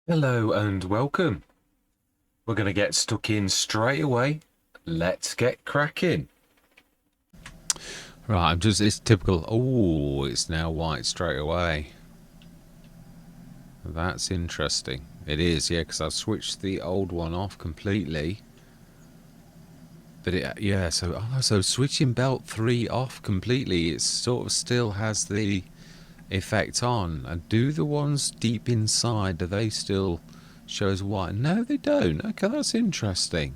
Hello and welcome. We're going to get stuck in straight away. Let's get cracking. Right, it's typical. Oh, it's now white straight away. That's interesting. It is, yeah, because I've switched the old one off completely. But yeah, so switching belt 3 off completely, it sort of still has the effect on. And do the ones deep inside, do they still show as white? No, they don't. Okay, that's interesting.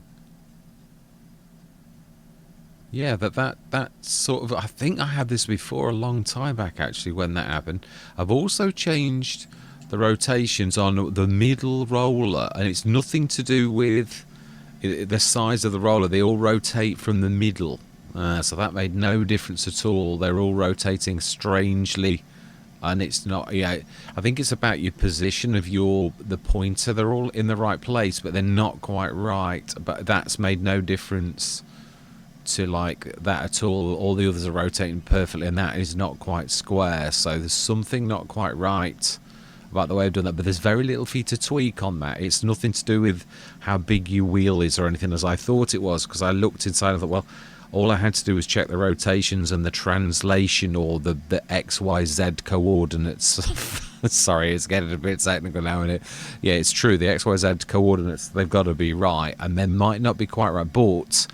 Yeah, that sort of, I think I had this before a long time back actually when that happened. I've also changed the rotations on the middle roller, and it's nothing to do with the size of the roller. They all rotate from the middle, so that made no difference at all. They're all rotating strangely, and it's not. Yeah, I think it's about your position of the pointer. They're all in the right place, but they're not quite right. But that's made no difference to like that at all the others are rotating perfectly, and that is not quite square, so there's something not quite right about the way I've done that. But there's very little for you to tweak on that. It's nothing to do with how big your wheel is or anything, as I thought it was, because I looked inside and thought, well, all I had to do was check the rotations and the translation, or the XYZ coordinates. Sorry, it's getting a bit technical now, isn't it? Yeah, it's true, the XYZ coordinates, they've got to be right, and they might not be quite right, but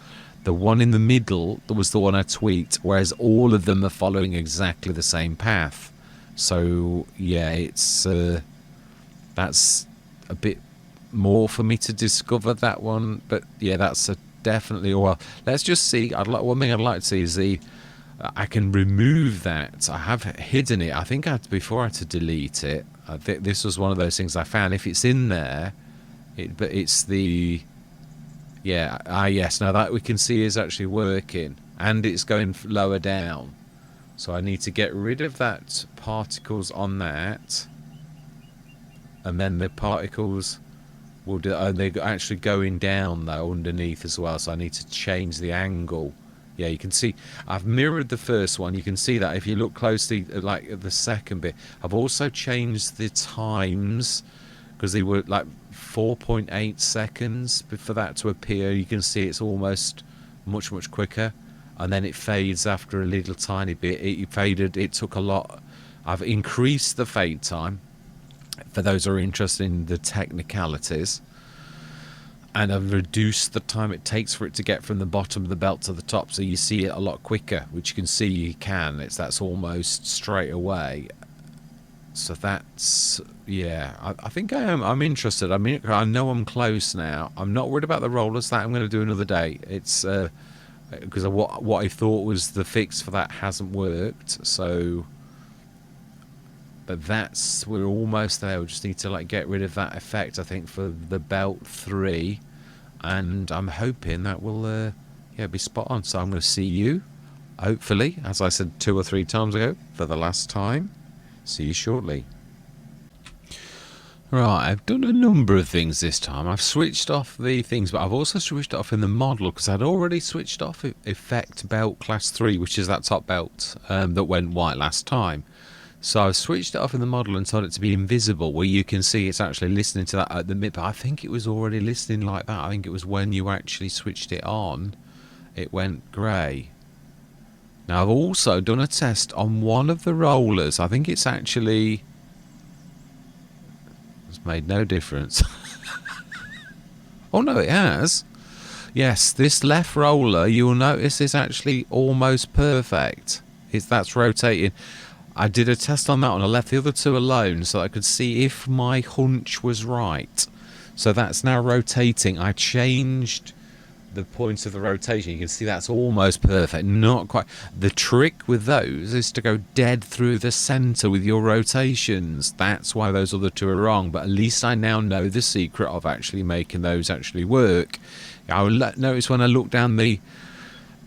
the one in the middle was the one I tweaked, whereas all of them are following exactly the same path. So yeah, it's that's a bit more for me to discover that one. But yeah, that's a definitely. Well, let's just see. One thing I'd like to see is I can remove that. I have hidden it. I think before I had to delete it. I think this was one of those things I found. If it's in there, but it's the. Yeah, yes, now that we can see is actually working, and it's going lower down. So I need to get rid of that particles on that, and then the particles will do, and they're actually going down though underneath as well, so I need to change the angle. Yeah, you can see I've mirrored the first one. You can see that if you look closely, like at the second bit. I've also changed the times, because they were like 4.8 seconds for that to appear. You can see it's almost much quicker, and then it fades after a little tiny bit. It faded, it took a lot. I've increased the fade time for those who are interested in the technicalities, and I've reduced the time it takes for it to get from the bottom of the belt to the top, so you see it a lot quicker, which you can see that's almost straight away. So that's, yeah, I think I'm interested. I mean, I know I'm close now. I'm not worried about the rollers. That I'm going to do another day. It's because what I thought was the fix for that hasn't worked. So, but we're almost there. We just need to like get rid of that effect, I think, for the belt 3, and I'm hoping that will yeah, be spot on. So I'm going to see you, hopefully, as I said 2 or 3 times ago, for the last time. See you shortly. Right, I've done a number of things this time. I've switched off the things, but I've also switched off in the model, because I'd already switched off effect belt class 3, which is that top belt that went white last time. So I've switched it off in the model and told it to be invisible, where you can see it's actually listening to that at the mid. But I think it was already listening like that. I think it was when you actually switched it on, it went grey. Now, I've also done a test on one of the rollers. I think it's actually... It's made no difference. Oh, no, it has. Yes, this left roller, you'll notice, is actually almost perfect. That's rotating. I did a test on that one. I left the other 2 alone so I could see if my hunch was right. So that's now rotating. I changed the point of the rotation. You can see that's almost perfect. Not quite. The trick with those is to go dead through the center with your rotations. That's why those other 2 are wrong, but at least I now know the secret of actually making those actually work. I will notice when I look down the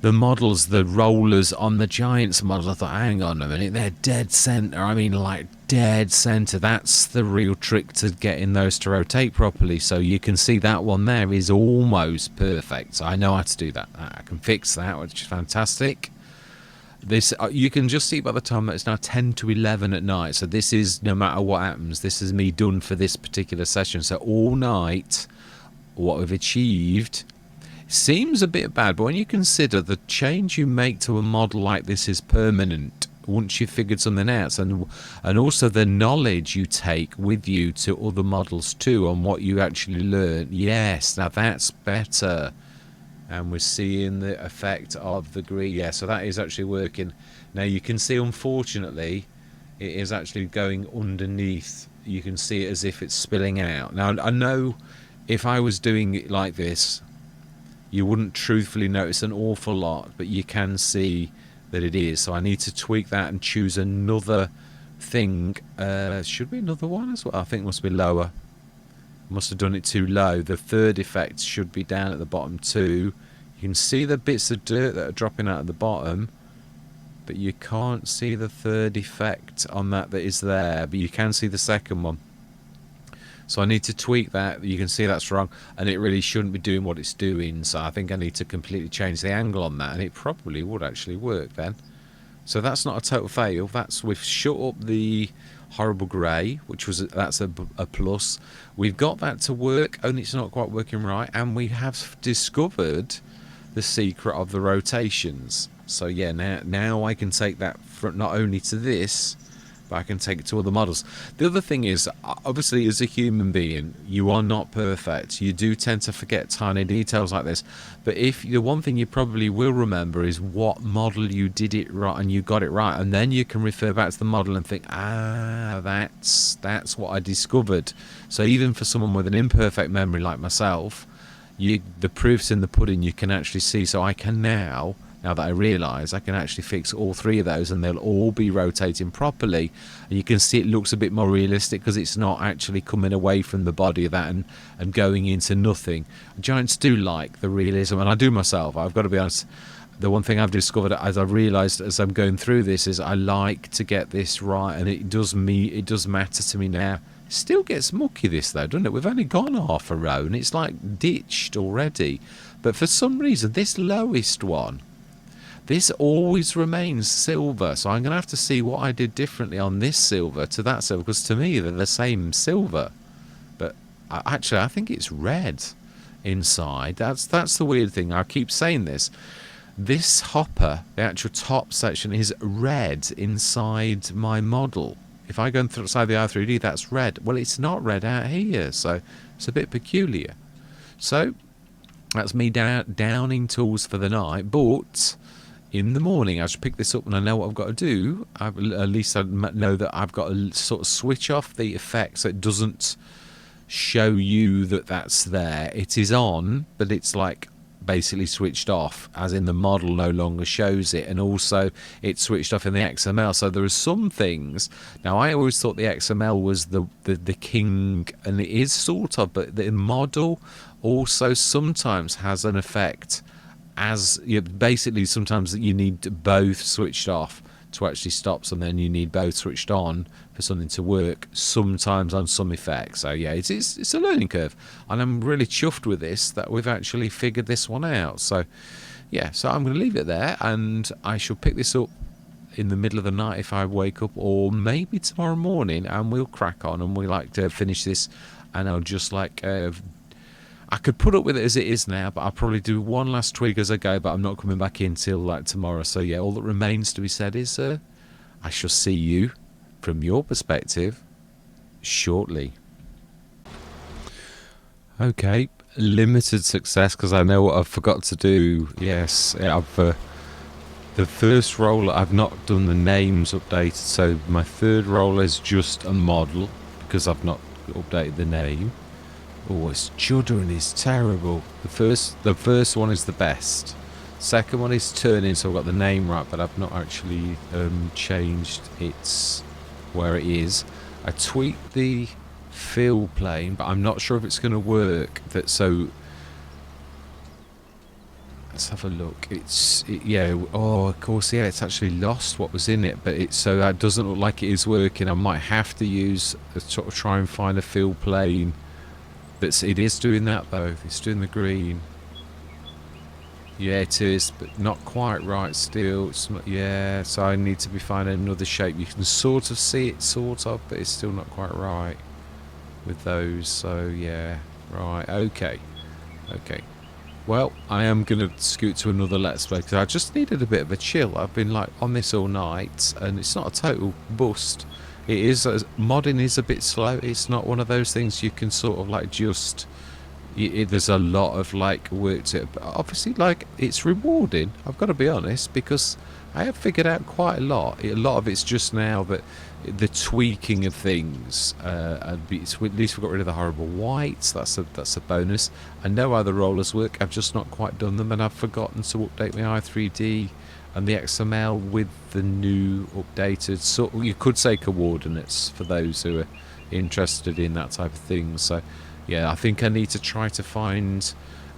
models, the rollers on the Giants model, I thought, hang on a minute, they're dead center. I mean, like dead center. That's the real trick to getting those to rotate properly. So you can see that one there is almost perfect. So I know how to do that. I can fix that, which is fantastic. This you can just see by the time that it's now 10 to 11 at night. So this is, no matter what happens, this is me done for this particular session. So all night, what we've achieved seems a bit bad, but when you consider the change you make to a model like this is permanent once you've figured something out, and also the knowledge you take with you to other models too on what you actually learn. Yes, now that's better. And we're seeing the effect of the green. Yeah, so that is actually working. Now you can see, unfortunately, it is actually going underneath. You can see it as if it's spilling out. Now I know if I was doing it like this, you wouldn't truthfully notice an awful lot, but you can see that it is. So I need to tweak that and choose another thing. Should be another one as well. I think it must be lower. Must have done it too low. The third effect should be down at the bottom too. You can see the bits of dirt that are dropping out at the bottom, but you can't see the third effect on that is there, but you can see the second one. So I need to tweak that. You can see that's wrong, and it really shouldn't be doing what it's doing. So I think I need to completely change the angle on that, and it probably would actually work then. So that's not a total fail. We've shut up the horrible grey, that's a plus. We've got that to work, only it's not quite working right, and we have discovered the secret of the rotations. So yeah, now I can take that not only to this, but I can take it to other models. The other thing is, obviously, as a human being, you are not perfect. You do tend to forget tiny details like this. But the one thing you probably will remember is what model you did it right and you got it right, and then you can refer back to the model and think, that's what I discovered. So even for someone with an imperfect memory like myself, the proof's in the pudding. You can actually see. So I can now that I realise, I can actually fix all three of those and they'll all be rotating properly, and you can see it looks a bit more realistic because it's not actually coming away from the body of that and going into nothing. Giants do like the realism, and I do myself. I've got to be honest, the one thing I've discovered as I've realised as I'm going through this is I like to get this right, and it does matter to me now. It still gets mucky this though, doesn't it? We've only gone half a row and it's like ditched already, but for some reason this lowest one, this always remains silver, so I'm going to have to see what I did differently on this silver to that silver, because to me they're the same silver. But actually I think it's red inside. That's the weird thing. I keep saying this. This hopper, the actual top section, is red inside my model. If I go inside the R3D, that's red. Well, it's not red out here, so it's a bit peculiar. So that's me downing tools for the night, but in the morning I should pick this up and I know what I've got to do. At least I know that I've got to sort of switch off the effect so it doesn't show you that that's there. It is on, but it's like basically switched off, as in the model no longer shows it, and also it's switched off in the XML. So there are some things. Now I always thought the XML was the king, and it is sort of, but the model also sometimes has an effect. As basically sometimes you need both switched off to actually stop, and then you need both switched on for something to work, sometimes on some effects. So yeah, it's a learning curve, and I'm really chuffed with this, that we've actually figured this one out. So yeah, so I'm going to leave it there, and I shall pick this up in the middle of the night if I wake up, or maybe tomorrow morning, and we'll crack on and we'll like to finish this, and I'll just like I could put up with it as it is now, but I'll probably do one last tweak as I go, but I'm not coming back in till like tomorrow. So yeah, all that remains to be said is I shall see you from your perspective shortly. Okay, limited success because I know what I've forgot to do. Yes, the first roller, I've not done the names updated, so my third roller is just a model because I've not updated the name. Oh, it's juddering is terrible. The first one is the best. Second one is turning, so I've got the name right, but I've not actually changed its where it is. I tweaked the fill plane, but I'm not sure if it's going to work. So let's have a look. Yeah. Oh, of course, yeah. It's actually lost what was in it, but so that doesn't look like it is working. I might have to use sort of try and find a fill plane. But it is doing that though. It's doing the green. Yeah, it is, but not quite right still. It's not, yeah, so I need to be finding another shape. You can sort of see it, sort of, but it's still not quite right with those. So, yeah, right, okay, okay. Well, I am going to scoot to another Let's Play because I just needed a bit of a chill. I've been like on this all night and it's not a total bust. It is, modding is a bit slow. It's not one of those things you can sort of like just... there's a lot of like work to it, but obviously like it's rewarding, I've got to be honest, because I have figured out quite a lot. A lot of it's just now that the tweaking of things, and at least we got rid of the horrible whites. That's a bonus. I know how the rollers work, I've just not quite done them, and I've forgotten to update my i3D and the XML with the new updated sort, you could say, coordinates for those who are interested in that type of thing. So yeah, I think I need to try to find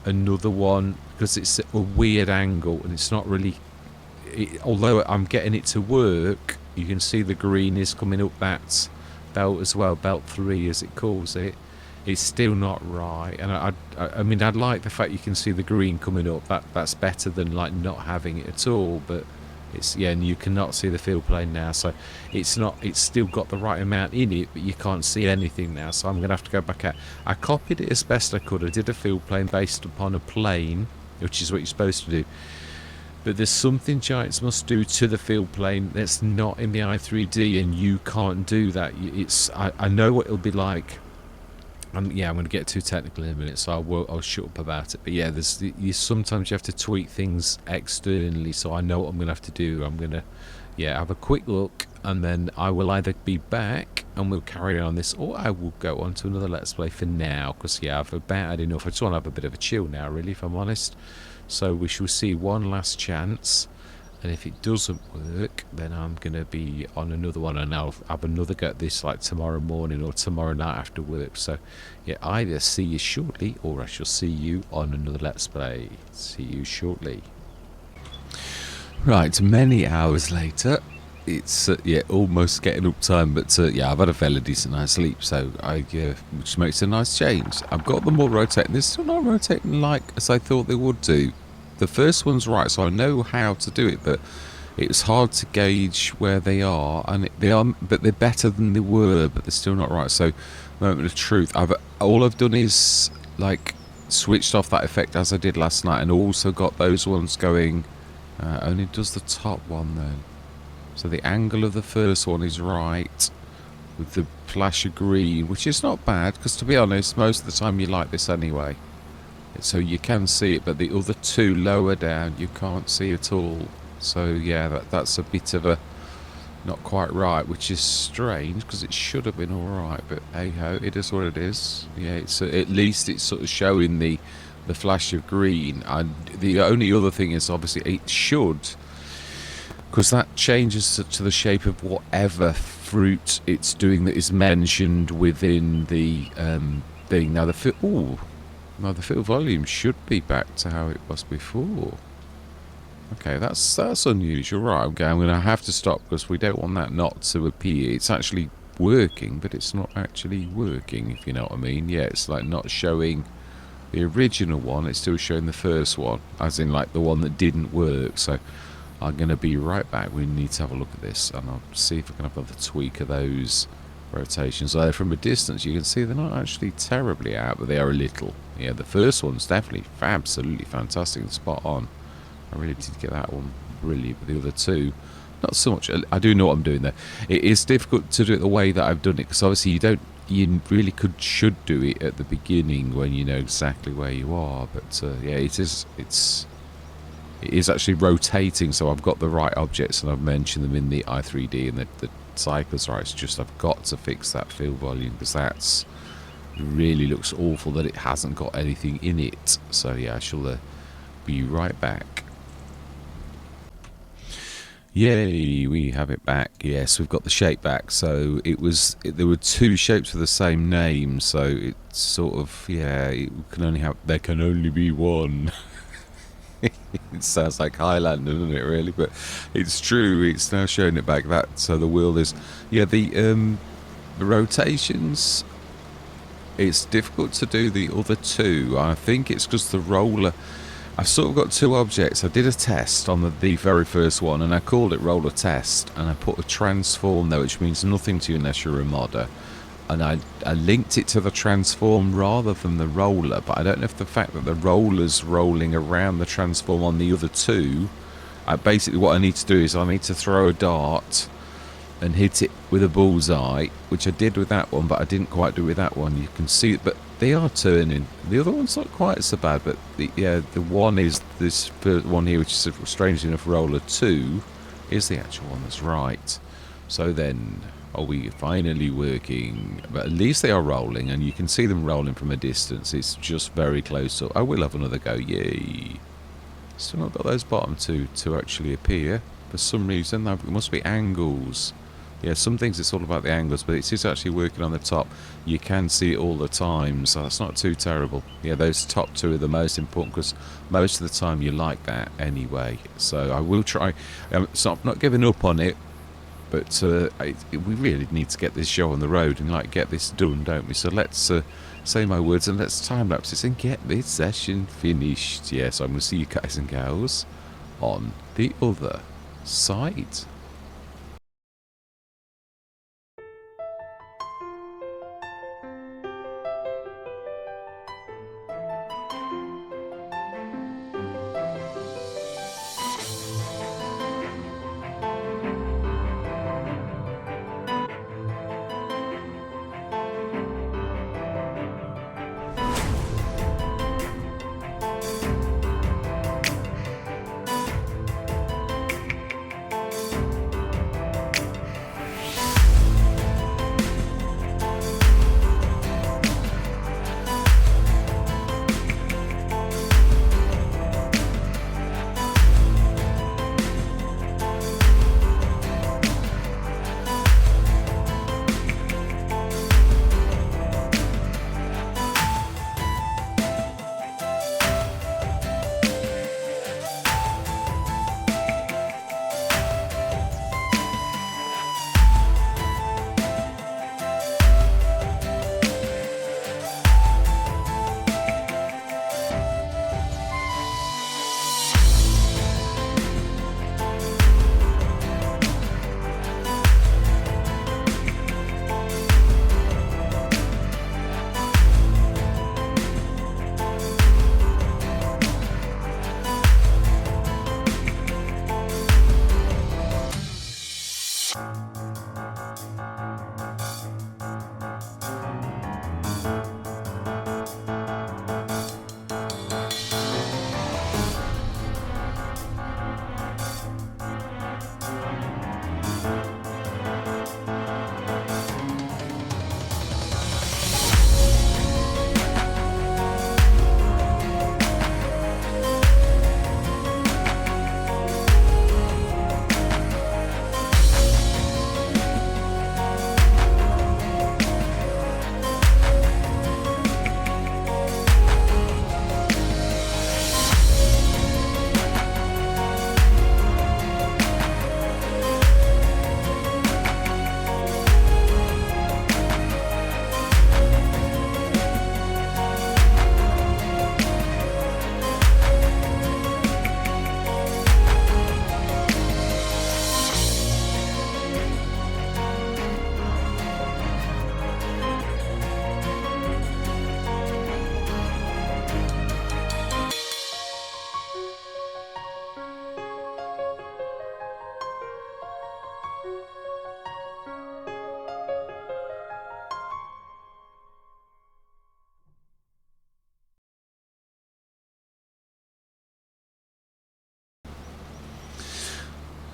another one because it's a weird angle and it's not really... although I'm getting it to work, you can see the green is coming up that belt as well, belt 3 as it calls it. It's still not right, and I mean, I'd like the fact you can see the green coming up. That's better than like not having it at all, but it's, yeah, and you cannot see the field plane now, so it's not, it's still got the right amount in it, but you can't see anything now, so I'm gonna have to go back out. I copied it as best I could. I did a field plane based upon a plane, which is what you're supposed to do, but there's something Giants must do to the field plane that's not in the i3D, and you can't do that. It's, I know what it'll be like. Yeah, I'm going to get too technical in a minute, so I'll shut up about it. But yeah, sometimes you have to tweak things externally, so I know what I'm going to have to do. I'm going to, yeah, have a quick look, and then I will either be back and we'll carry on this, or I will go on to another Let's Play for now, because yeah, I've about had enough. I just want to have a bit of a chill now, really, if I'm honest. So we shall see one last chance. And if it doesn't work, then I'm going to be on another one, and I'll have another go at this like tomorrow morning or tomorrow night after work. So, yeah, either see you shortly, or I shall see you on another Let's Play. See you shortly. Right, many hours later. It's, yeah, almost getting up time, but yeah, I've had a fairly decent night's sleep, so which makes a nice change. I've got them all rotating. They're still not rotating like as I thought they would do. The first one's right, so I know how to do it, but it's hard to gauge where they are, and they are, but they're better than they were, but they're still not right. So, moment of truth, all I've done is like switched off that effect as I did last night, and also got those ones going. Only does the top one then. So the angle of the first one is right, with the flash of green, which is not bad, because to be honest, most of the time you like this anyway. So you can see it, but the other two lower down you can't see at all. So yeah, that's a bit of a not quite right, which is strange because it should have been all right. But hey ho, it is what it is. Yeah, it's at least it's sort of showing the flash of green. And the only other thing is obviously it should, because that changes to the shape of whatever fruit it's doing that is mentioned within the thing. Now the field volume should be back to how it was before. Okay, that's unusual. Right, okay, I'm going to have to stop because we don't want that not to appear. It's actually working, but it's not actually working, if you know what I mean. Yeah, it's like not showing the original one. It's still showing the first one, as in like the one that didn't work. So I'm going to be right back. We need to have a look at this, and I'll see if I can have another tweak of those rotations. So from a distance you can see they're not actually terribly out, but they are a little. Yeah, the first one's definitely absolutely fantastic and spot on. I really did get that one brilliant, but the other two not so much. I do know what I'm doing there. It is difficult to do it the way that I've done it, because obviously you really should do it at the beginning when you know exactly where you are. But yeah, it is actually rotating, so I've got the right objects and I've mentioned them in the i3D, and the cycles right. It's just I've got to fix that field volume, because that's really looks awful that it hasn't got anything in it. So yeah, I shall be right back. Yay, we have it back. Yes, we've got the shape back. So there were two shapes with the same name, so it's sort of, yeah, there can only be one. It sounds like Highlander, doesn't it, really? But it's true. It's now showing it back. So the wheel is, yeah, the rotations. It's difficult to do the other two. I think it's because the roller. I've sort of got two objects. I did a test on the very first one, and I called it roller test, and I put a transform there, which means nothing to you unless you're a modder. And I linked it to the transform rather than the roller, but I don't know if the fact that the roller's rolling around the transform on the other two, basically what I need to do is I need to throw a dart and hit it with a bullseye, which I did with that one, but I didn't quite do with that one. You can see it, but they are turning. The other one's not quite so bad, but the one is this first one here, which is strangely enough roller 2, is the actual one that's right. So then, are we finally working? But at least they are rolling, and you can see them rolling from a distance. It's just very close up. I will have another go, yay. Still not got those bottom two to actually appear. For some reason, it must be angles. Yeah, some things it's all about the angles, but it is actually working on the top. You can see it all the time, so that's not too terrible. Yeah, those top two are the most important, because most of the time you like that anyway. So I will try. So I'm not giving up on it, but we really need to get this show on the road and like get this done, don't we? So let's say my words and let's time lapse this and get this session finished. Yeah, so I'm going to see you guys and gals on the other side.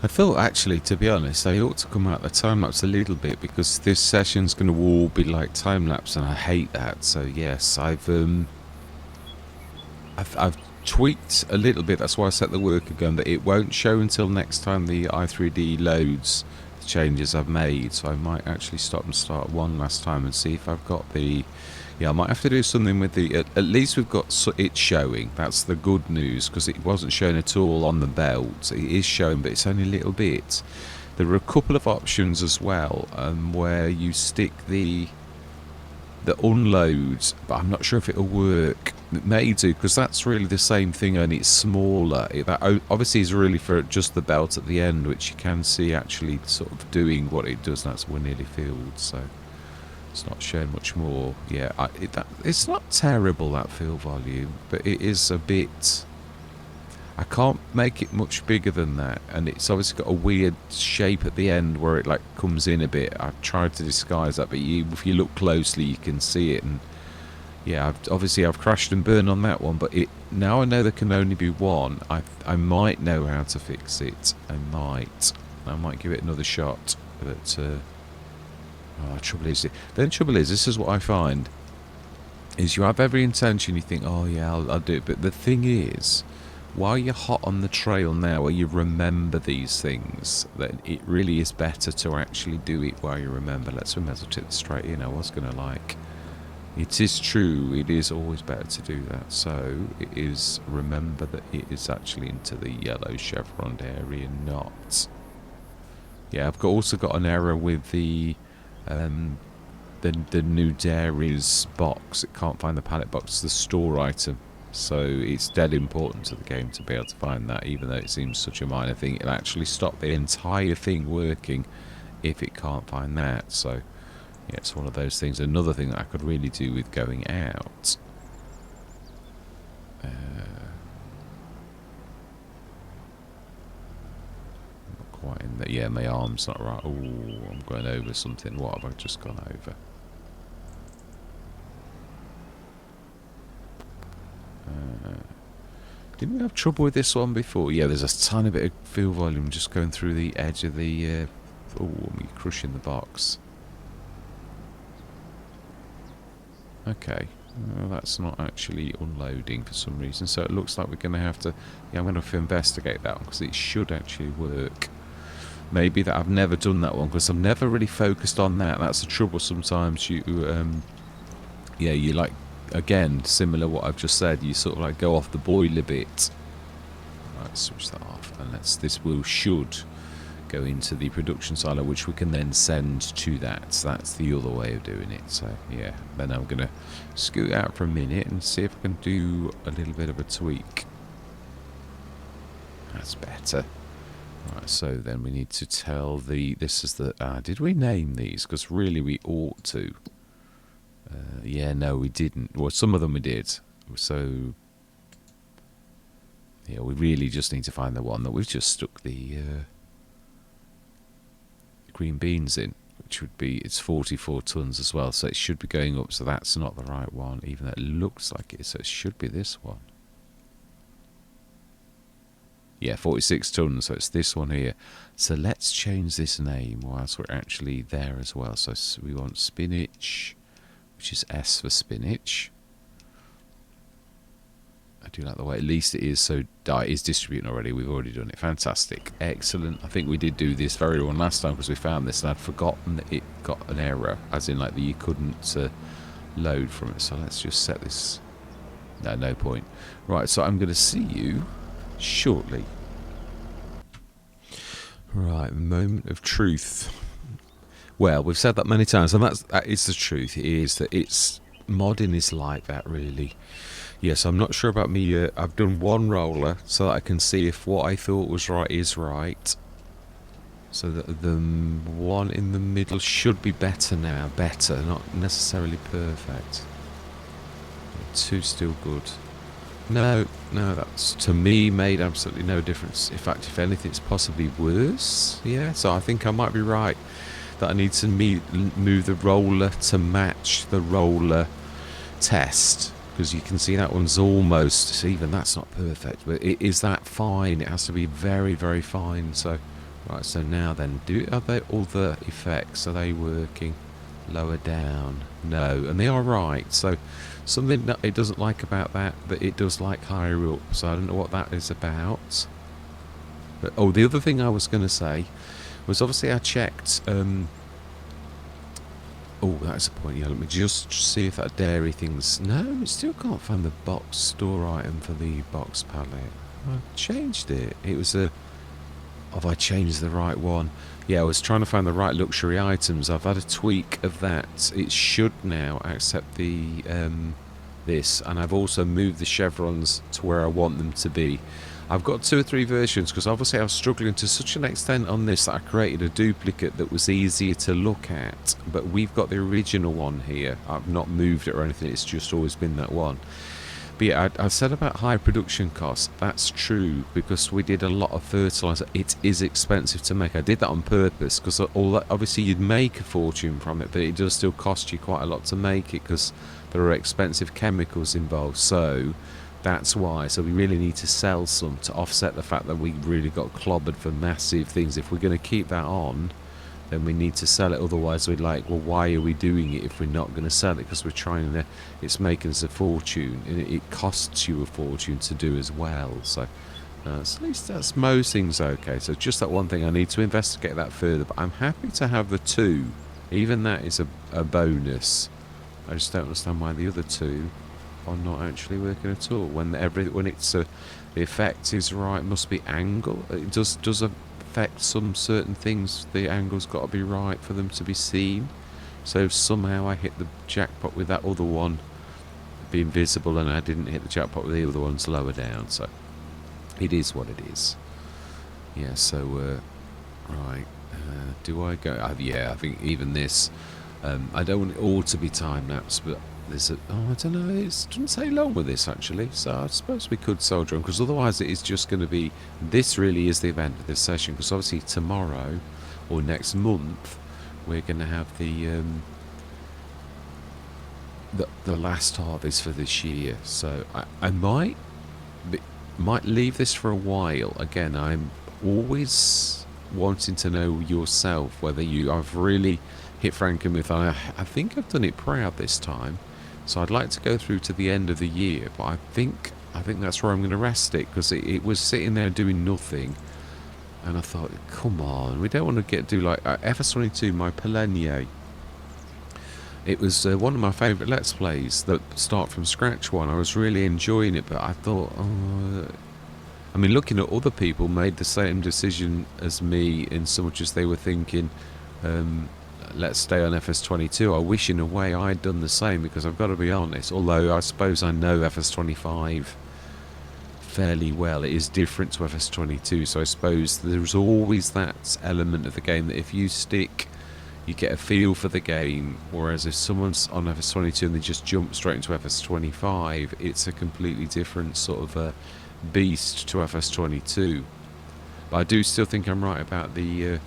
I thought actually, to be honest, I ought to come out the time lapse a little bit, because this session's going to all be like time lapse, and I hate that. So yes, I've tweaked a little bit. That's why I set the worker gun that it won't show until next time the i3D loads the changes I've made. So I might actually stop and start one last time and see if I've got the. Yeah, I might have to do something with the. At least we've got it showing. That's the good news, because it wasn't showing at all on the belt. It is showing, but it's only a little bit. There are a couple of options as well, where you stick the that unloads, but I'm not sure if it'll work. It may do, because that's really the same thing, only it's smaller. That obviously is really for just the belt at the end, which you can see actually sort of doing what it does. That's we're nearly filled, so it's not showing much more. Yeah, it's not terrible, that fill volume, but it is a bit... I can't make it much bigger than that, and it's obviously got a weird shape at the end where it like comes in a bit. I've tried to disguise that, but if you look closely you can see it. And yeah, I've crashed and burned on that one, but now I know there can only be one. I might know how to fix it. I might give it another shot, but the trouble is this is what I find is you have every intention, you think, oh yeah, I'll do it, but the thing is, while you're hot on the trail now, where you remember these things, then it really is better to actually do it while you remember. Let's remember to straight in. I was going to like... It is true, it is always better to do that. So, it is... Remember that it is actually into the yellow chevron area, not... Yeah, I've also got an error with the new dairies box. It can't find the pallet box, the store item. So it's dead important to the game to be able to find that, even though it seems such a minor thing. It'll actually stop the entire thing working if it can't find that. So yeah, it's one of those things. Another thing that I could really do with going out. Not quite in there. Yeah, my arm's not right. Oh, I'm going over something. What have I just gone over? Didn't we have trouble with this one before? Yeah, there's a tiny bit of fuel volume just going through the edge of the... oh, we're crushing the box. Okay, well, that's not actually unloading for some reason, so it looks like we're going to have to... Yeah, I'm going to have to investigate that one, because it should actually work. Maybe that I've never done that one, because I've never really focused on that. That's the trouble sometimes. You like... Again, similar what I've just said, you sort of like go off the boiler bit. Right, switch that off, and should go into the production silo, which we can then send to that. So that's the other way of doing it. So yeah, then I'm gonna scoot out for a minute and see if I can do a little bit of a tweak. That's better. Right, so then we need to tell this is the did we name these? Because really we ought to. Yeah, no, we didn't. Well, some of them we did. So, yeah, we really just need to find the one that we've just stuck the green beans in, which would be, it's 44 tons as well, so it should be going up, so that's not the right one, even though it looks like it, so it should be this one. Yeah, 46 tons, so it's this one here. So let's change this name whilst we're actually there as well. So we want spinach, which is S for spinach. I do like the way at least it is, so it is distributing already. We've already done it. Fantastic. Excellent. I think we did do this very well last time because we found this and I'd forgotten that it got an error, as in like that you couldn't load from it. So let's just set this. No point. Right, so I'm going to see you shortly. Right, moment of truth. Well, we've said that many times, and that is the truth. It is that modding is like that, really. Yes, I'm not sure about me. I've done one roller so that I can see if what I thought was right is right. So that the one in the middle should be better now. Better, not necessarily perfect. Two still good. No, that's to me made absolutely no difference. In fact, if anything, it's possibly worse. Yeah, so I think I might be right. That I need to move the roller to match the roller test, because you can see that one's almost, even that's not perfect, but it is that fine. It has to be very, very fine. So right, so now then, are there other effects? Are they working? Lower down? No, and they are right. So something that it doesn't like about that, but it does like higher up. So I don't know what that is about. But oh, the other thing I was going to say was obviously I checked. Oh, that's a point. Yeah, let me just see if that dairy thing's. No, it still can't find the box store item for the box pallet. I changed it. It was a Have I changed the right one? Yeah, I was trying to find the right luxury items. I've had a tweak of that. It should now accept the this, and I've also moved the chevrons to where I want them to be. I've got 2 or 3 versions because obviously I was struggling to such an extent on this that I created a duplicate that was easier to look at, but we've got the original one here. I've not moved it or anything, it's just always been that one. But yeah, I said about high production costs. That's true because we did a lot of fertilizer. It is expensive to make. I did that on purpose because obviously you'd make a fortune from it, but it does still cost you quite a lot to make it because there are expensive chemicals involved. So that's why. So we really need to sell some to offset the fact that we really got clobbered for massive things. If we're going to keep that on, then we need to sell it. Otherwise we're like, well, why are we doing it if we're not going to sell it? Because we're trying to, it's making us a fortune, and it costs you a fortune to do as well. So at least that's most things okay. So just that one thing, I need to investigate that further, but I'm happy to have the 2. Even that is a bonus. I just don't understand why the other 2 are not actually working at all. When it's the effect is right, it must be angle. It does affect some certain things. The angle's got to be right for them to be seen. So somehow I hit the jackpot with that other one being visible, and I didn't hit the jackpot with the other ones lower down. So it is what it is. Yeah. So right. Do I go? Yeah. I think even this. I don't want it all to be time lapse, but there's I don't know, it doesn't say long with this actually, so I suppose we could soldier on, because otherwise it is just going to be, this really is the event of this session, because obviously tomorrow or next month we're going to have the last harvest for this year. So I might leave this for a while. Again, I'm always wanting to know yourself whether I've really hit Frankenmuth. I think I've done it proud this time, so I'd like to go through to the end of the year, but I think that's where I'm going to rest it, because it was sitting there doing nothing, and I thought, come on, we don't want to do like FS22, my Pelenier. It was one of my favourite Let's Plays, the start from scratch one. I was really enjoying it, but I thought, I mean, looking at other people made the same decision as me, in so much as they were thinking, let's stay on FS22. I wish in a way I'd done the same, because I've got to be honest, although I suppose I know FS25 fairly well, it is different to FS22, so I suppose there's always that element of the game that if you stick, you get a feel for the game, whereas if someone's on FS22 and they just jump straight into FS25, it's a completely different sort of a beast to FS22. But I do still think I'm right about the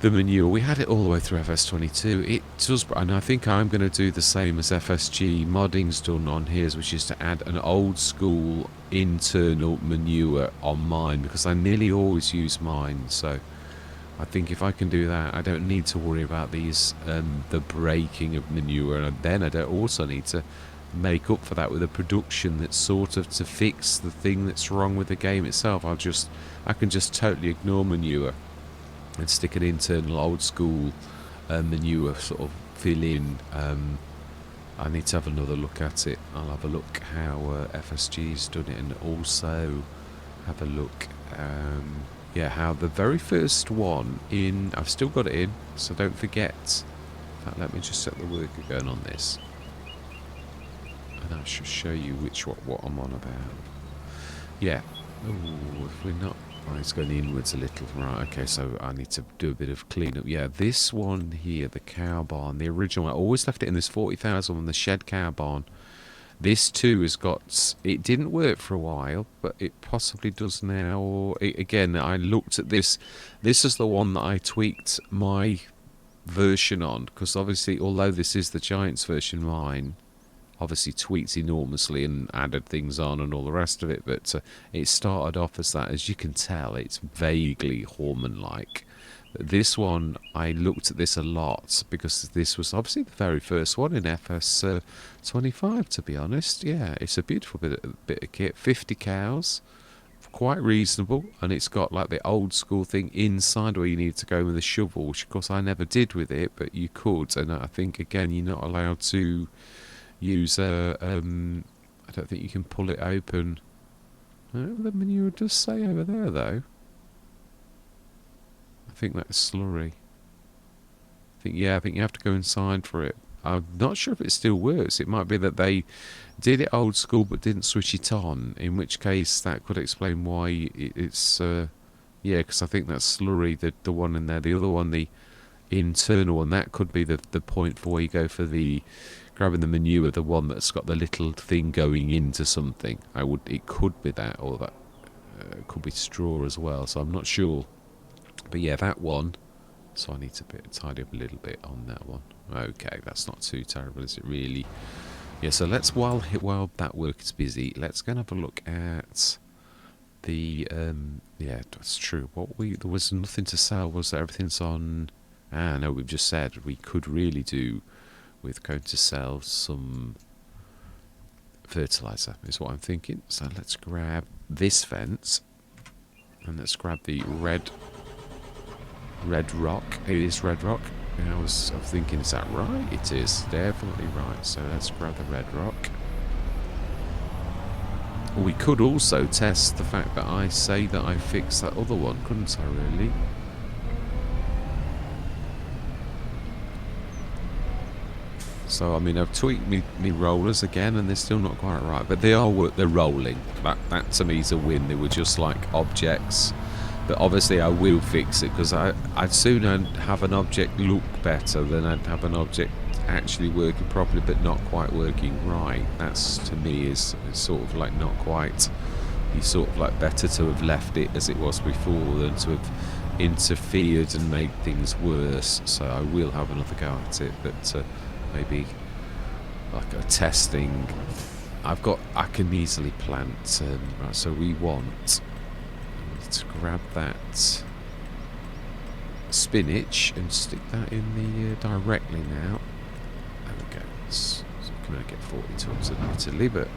manure. We had it all the way through FS22. It does, and I think I'm going to do the same as FSG modding's done on his, which is to add an old school internal manure on mine, because I nearly always use mine. So I think if I can do that, I don't need to worry about these the breaking of manure, and then I don't also need to make up for that with a production that's sort of to fix the thing that's wrong with the game itself. I can just totally ignore manure and stick an internal old school manure sort of fill in. I need to have another look at it. I'll have a look how FSG's done it, and also have a look how the very first one in, I've still got it in, so don't forget. In fact, let me just set the worker going on this, and I should show you what I'm on about. Yeah. Oh, if we're not, it's going inwards a little. Right, okay, so I need to do a bit of cleanup. Yeah, this one here, the cow barn, the original, I always left it in this 40,000 one, the shed cow barn. This too has got, it didn't work for a while, but it possibly does now. Or again, I looked at this. This is the one that I tweaked my version on, because obviously, although this is the Giants version, mine obviously tweaked enormously and added things on and all the rest of it, but it started off as that. As you can tell, it's vaguely Horman-like. This one, I looked at this a lot, because this was obviously the very first one in FS25, to be honest. Yeah, it's a beautiful bit of kit. 50 cows, quite reasonable, and it's got like the old school thing inside where you need to go with a shovel, which of course I never did with it, but you could. And I think, again, you're not allowed to use I don't think you can pull it open. The manure does say over there, though. think that's slurry. I think you have to go inside for it. I'm not sure if it still works. It might be that they did it old school but didn't switch it on, in which case that could explain why it's... yeah, because I think that's slurry, the one in there. The other one, the internal one, that could be the point for where you go for the grabbing the manure, the one that's got the little thing going into something. It could be that, or that could be straw as well, so I'm not sure. But yeah, that one. So I need to tidy up a little bit on that one. Okay, that's not too terrible, is it really? Yeah, so let's, while that work is busy, let's go and have a look at the, yeah, that's true. There was nothing to sell, was there? Everything's on, no, we've just said we could really do with going to sell some fertilizer, is what I'm thinking. So let's grab this fence, and let's grab the red rock. It is red rock. And I was thinking, is that right? It is definitely right. So let's grab the red rock. We could also test the fact that I say that I fixed that other one, couldn't I really? So I mean, I've tweaked me rollers again, and they're still not quite right, but they're rolling. That to me is a win. They were just like objects. But obviously I will fix it, because I'd sooner have an object look better than I'd have an object actually working properly but not quite working right. That's, to me, is sort of like not quite. It's sort of like better to have left it as it was before than to have interfered and made things worse. So I will have another go at it, but maybe like a testing. I can easily plant. Right, so we want to grab that spinach and stick that in the directly now. There we go. So we can only get 40 tons in Italy, but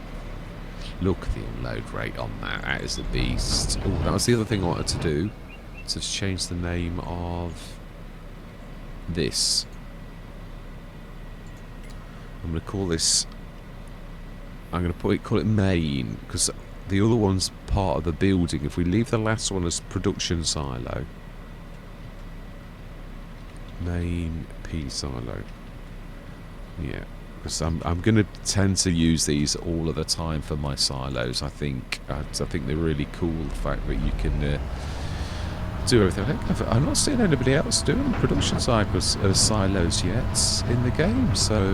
look at the unload rate on that. That is the beast. Oh, that was the other thing I wanted to do. To change the name of this. I'm going to call this. I'm going to call it main, because the other one's part of the building. If we leave the last one as production silo, main P silo, yeah, because I'm going to tend to use these all of the time for my silos. I think they're really cool. The fact that you can do everything. I'm not seeing anybody else doing production silos yet in the game, so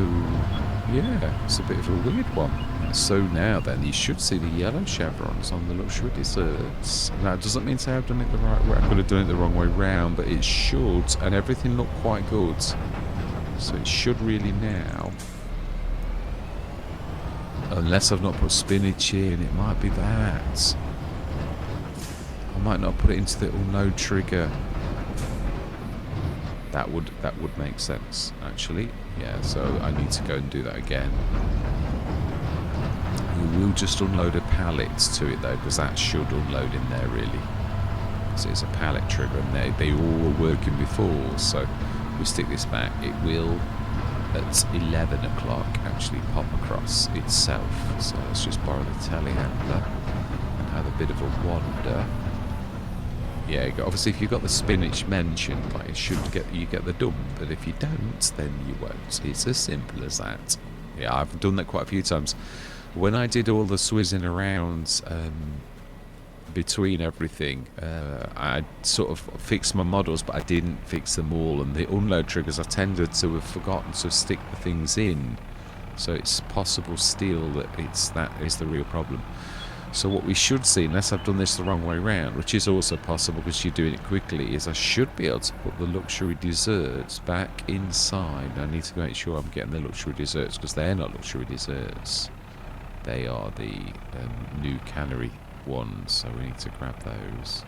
yeah, it's a bit of a weird one. So now then, you should see the yellow chevrons on the luxury desserts. Now, it doesn't mean to say I've done it the right way. I could have done it the wrong way round, but it should, and everything looked quite good. So it should really now. Unless I've not put spinach in, it might be that. I might not put it into the unload trigger. That would make sense, actually. Yeah, so I need to go and do that again. We will just unload a pallet to it though, because that should unload in there really. So it's a pallet trigger, and they all were working before. So we stick this back. It will at 11 o'clock actually pop across itself. So let's just borrow the telehandler and have a bit of a wander. Yeah, obviously if you've got the spinach mentioned, like you get the dump, but if you don't, then you won't. It's as simple as that. Yeah, I've done that quite a few times. When I did all the swizzing around between everything, I sort of fixed my models, but I didn't fix them all. And the unload triggers, I tended to have forgotten to stick the things in. So it's possible still that that is the real problem. So what we should see, unless I've done this the wrong way round, which is also possible because you're doing it quickly, is I should be able to put the luxury desserts back inside. I need to make sure I'm getting the luxury desserts, because they're not luxury desserts. They are the new cannery ones, so we need to grab those.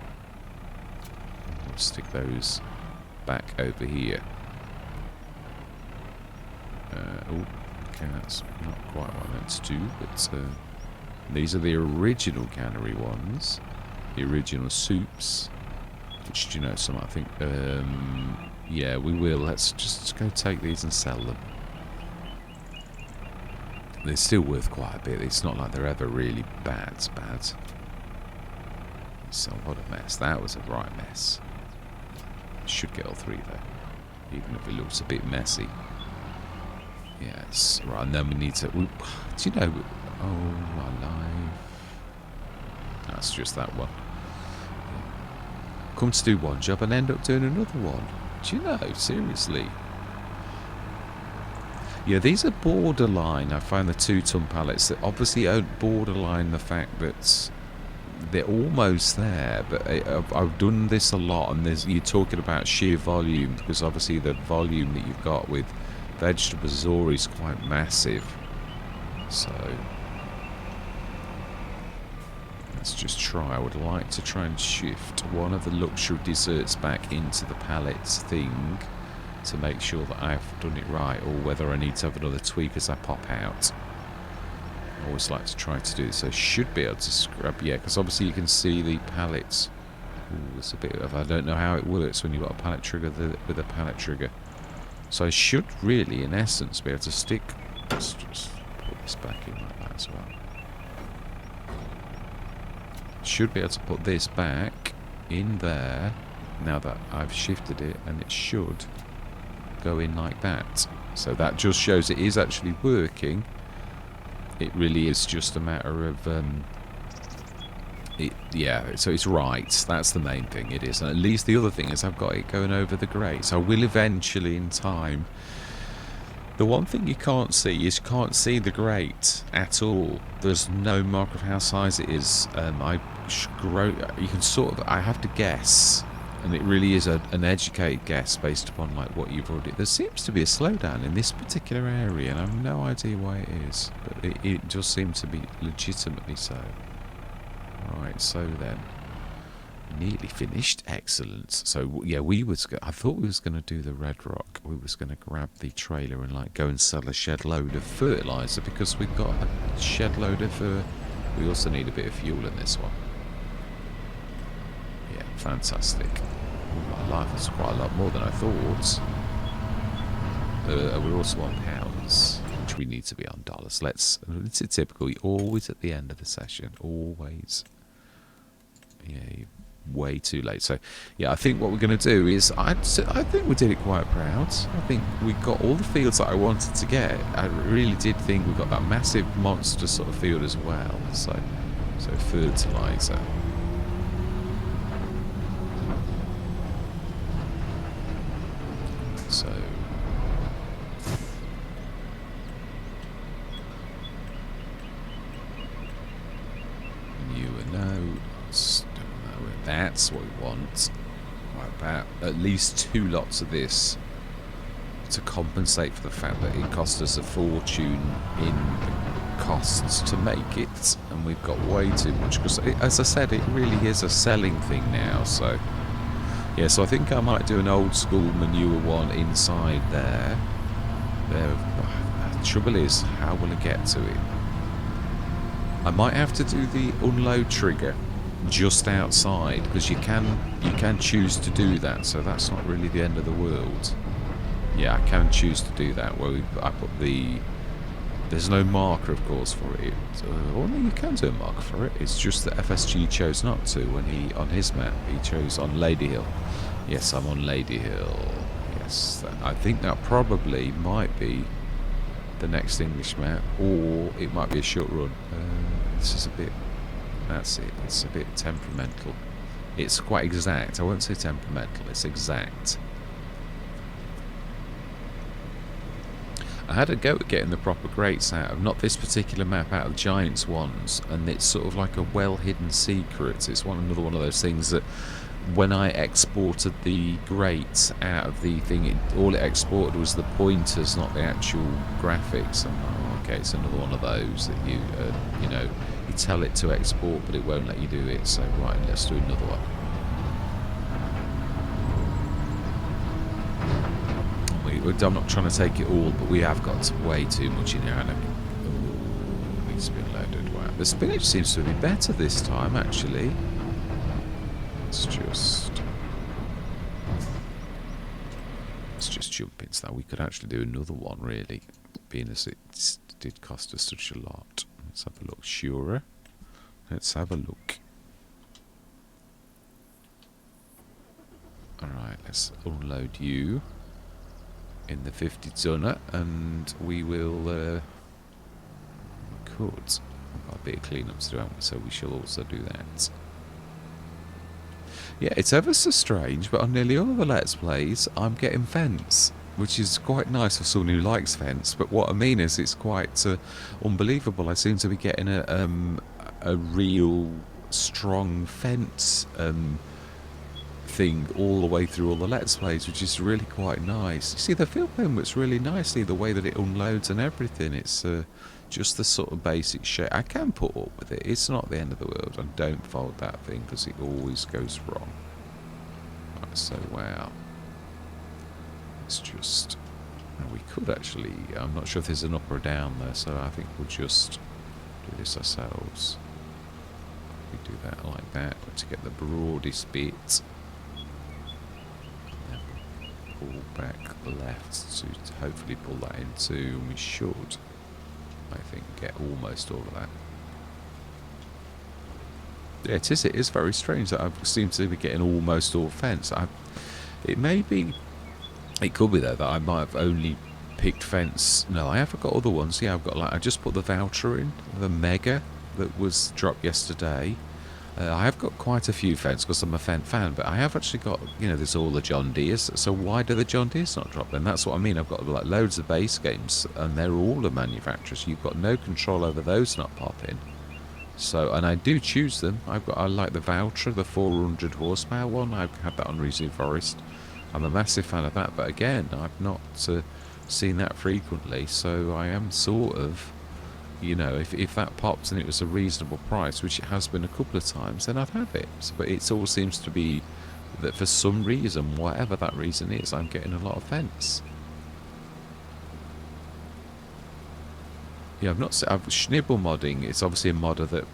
We'll stick those back over here. Oh, okay, that's not quite what I meant to do, but these are the original cannery ones, the original soups. Which, do you know, some I think, yeah, we will. Let's just go take these and sell them. They're still worth quite a bit. It's not like they're ever really bad. So what a mess. That was a right mess. Should get all 3 though, even if it looks a bit messy. Yes, right, and then we need to... do you know... Oh, my life. That's just that one. Come to do one job and end up doing another one. Do you know? Seriously. Yeah, these are borderline. I find the 2-ton pallets that obviously don't borderline the fact that they're almost there. But I've done this a lot, and you're talking about sheer volume, because obviously the volume that you've got with vegetables is always quite massive. So let's just try. I would like to try and shift one of the luxury desserts back into the pallets thing, to make sure that I've done it right, or whether I need to have another tweak as I pop out. I always like to try to do this. So I should be able to scrub, yeah, because obviously you can see the pallets. Ooh, it's a bit of, I don't know how it works when you've got a pallet trigger with a pallet trigger. So I should really, in essence, be able to stick, let's just put this back in like that as well. Should be able to put this back in there, now that I've shifted it, and it should go in like that. So that just shows it is actually working. It really is just a matter of yeah, so it's right. That's the main thing. It is. And at least the other thing is I've got it going over the grates. I will eventually, in time. The one thing you can't see is you can't see the grate at all. There's no mark of how size it is. You can sort of, I have to guess. And it really is an educated guess based upon like what you've already... There seems to be a slowdown in this particular area, and I have no idea why it is. But it does seem to be legitimately so. Right, so then... Nearly finished. Excellent. So, yeah, I thought we was going to do the Red Rock. We was going to grab the trailer and like go and sell a shed load of fertiliser, because we've got a shed load of... we also need a bit of fuel in this one. Yeah, fantastic. My life is quite a lot more than I thought. We're also on pounds, which we need to be on dollars. It's typical. Always at the end of the session. Always. Yeah, way too late. So, yeah, I think what we're going to do is... I think we did it quite proud. I think we got all the fields that I wanted to get. I really did think we got that massive monster sort of field as well. So fertiliser. So newer notes, don't know, that's what we want. Right, about at least 2 lots of this to compensate for the fact that it cost us a fortune in the costs to make it, and we've got way too much, because as I said, it really is a selling thing now. So yeah, so I think I might do an old school manure one inside there. The trouble is, how will I get to it? I might have to do the unload trigger just outside, because you can choose to do that, so that's not really the end of the world. Yeah, I can choose to do that, where I put the... There's no marker, of course, for it. Well, no, you can do a marker for it. It's just that FSG chose not to when on his map, he chose on Lady Hill. Yes, I'm on Lady Hill. Yes, I think that probably might be the next English map, or it might be a short run. This is a bit... That's it. It's a bit temperamental. It's quite exact. I won't say temperamental. It's exact. I had a go at getting the proper grates out of, not this particular map, out of Giants ones, and it's sort of like a well-hidden secret. It's another one of those things that when I exported the grates out of the thing, all it exported was the pointers, not the actual graphics. And okay, it's another one of those that you tell it to export, but it won't let you do it. So right, let's do another one. I'm not trying to take it all, but we have got way too much in here. And it's been loaded. Wow, the spinach seems to be better this time, actually. Let's just jump into that. We could actually do another one, really, being as it did cost us such a lot. Let's have a look. Sure. Let's have a look. Alright, let's unload you in the 50 tonner, and we will we've got a bit of cleanup to do, haven't we? So we shall also do that. Yeah, it's ever so strange, but on nearly all of the Let's Plays, I'm getting fence, which is quite nice for someone who likes fence. But what I mean is, it's quite unbelievable. I seem to be getting a real strong fence thing all the way through all the Let's Plays, which is really quite nice. You see, the field pen works really nicely, the way that it unloads and everything. It's just the sort of basic shape. I can put up with it. It's not the end of the world. And don't fold that thing, because it always goes wrong. Right, so, wow. It's just... we could actually... I'm not sure if there's an up or down there, so I think we'll just do this ourselves. We do that like that to get the broadest bit. And then pull back left to hopefully pull that in too, and we should, I think, get almost all of that. Yeah, it is very strange that I seem to be getting almost all fence. It may be, it could be though that I might have only picked fence. No, I haven't got other ones. Yeah, I've got, like, I just put the voucher in, the mega that was dropped yesterday. I have got quite a few fence because I'm a fan, but I have actually got, you know, there's all the John Deeres. So why do the John Deeres not drop then? That's what I mean. I've got like loads of base games, and they're all the manufacturers. You've got no control over those not popping. So, and I do choose them. I like the voucher, the 400 horsepower one. I've had that on Reserve Forest. I'm a massive fan of that, but again, I've not seen that frequently. So I am sort of, you know, if that pops and it was a reasonable price, which it has been a couple of times, then I'd have it. But it all seems to be that for some reason, whatever that reason is, I'm getting a lot of fence. Yeah, I've Schnibble modding. It's obviously a modder that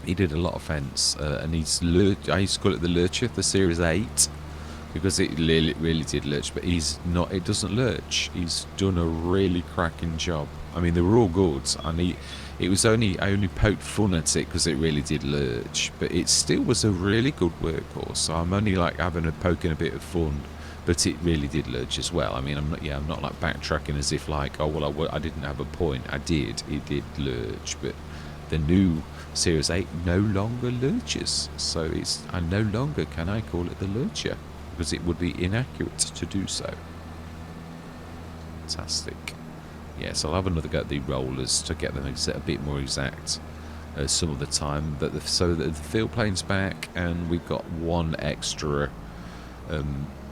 he did a lot of fence, and I used to call it the Lurcher, the Series 8, because it really did lurch. But it doesn't lurch. He's done a really cracking job. I mean, they were all good, and I only poked fun at it because it really did lurch, but it still was a really good workhorse. So I'm only like poking a bit of fun, but it really did lurch as well. I mean, I'm not like backtracking as if like, oh well, I didn't have a point. It did lurch, but the new Series 8 no longer lurches, so I no longer can I call it the Lurcher, because it would be inaccurate to do so. Fantastic. Yes, I'll have another go at the rollers to get them a bit more exact some of the time. So that the field plane's back, and we've got one extra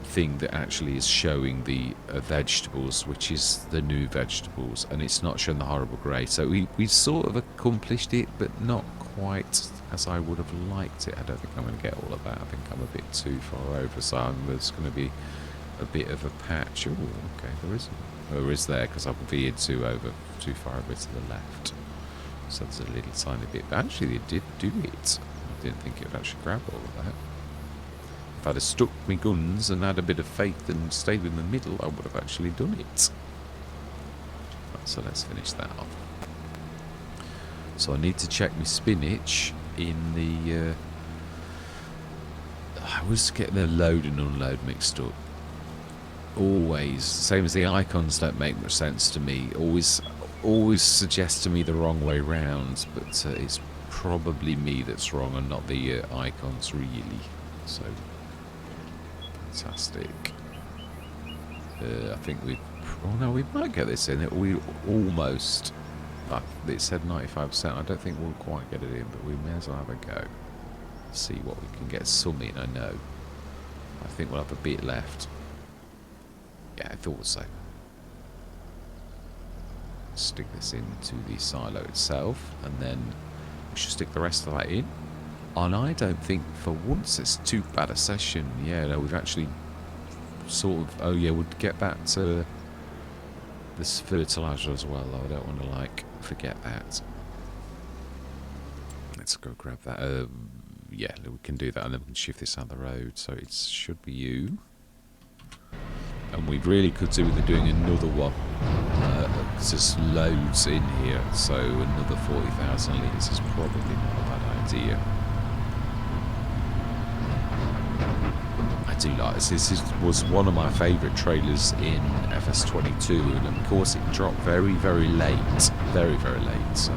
thing that actually is showing the vegetables, which is the new vegetables, and it's not showing the horrible grey. So we sort of accomplished it, but not quite as I would have liked it. I don't think I'm going to get all of that. I think I'm a bit too far over, so there's going to be a bit of a patch. Oh, okay, there isn't. Or is there? Because I've veered too far over to the left. So there's a little tiny bit. But actually, it did do it. I didn't think it would actually grab all of that. If I'd have stuck my guns and had a bit of faith and stayed in the middle, I would have actually done it. Right, so let's finish that off. So I need to check my spinach in the... I was getting the load and unload mixed up. Always, same as the icons don't make much sense to me. Always suggest to me the wrong way round, but it's probably me that's wrong and not the icons really. So fantastic. I think we might get this in. We almost. It said 95%. I don't think we'll quite get it in, but we may as well have a go. See what we can get some in. I know. I think we'll have a bit left. Yeah, I thought so. Stick this into the silo itself, and then we should stick the rest of that in. And I don't think for once it's too bad a session. Yeah, no, we've actually sort of... Oh yeah, we'll get back to this fertilizer as well, though. I don't want to, like, forget that. Let's go grab that. Yeah, we can do that, and then we can shift this down the road. So it should be you. And we really could do with doing another one. There's loads in here, so another 40,000 litres is probably not a bad idea. I do like this. Was one of my favourite trailers in FS22, and of course it dropped very, very late. Very, very late, so...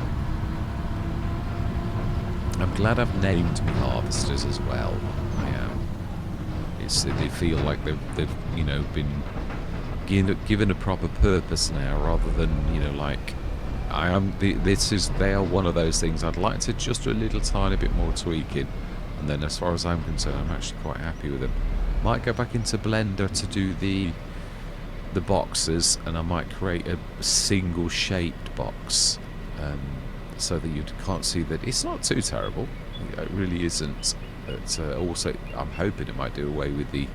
I'm glad I've named my harvesters as well. I am. They feel like they've you know, been given a proper purpose now, rather than, you know, like... They are one of those things I'd like to just do a little tiny bit more tweaking. And then as far as I'm concerned, I'm actually quite happy with them. Might go back into Blender to do the boxes, and I might create a single shaped box, so that you can't see that it's not too terrible. It really isn't. But also, I'm hoping it might do away with the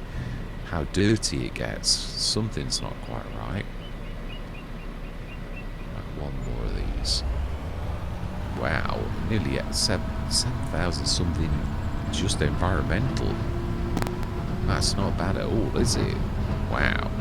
how dirty it gets. Something's not quite right. Right, one more of these. Wow, nearly at 7,000 something. Just environmental. That's not bad at all, is it? Wow.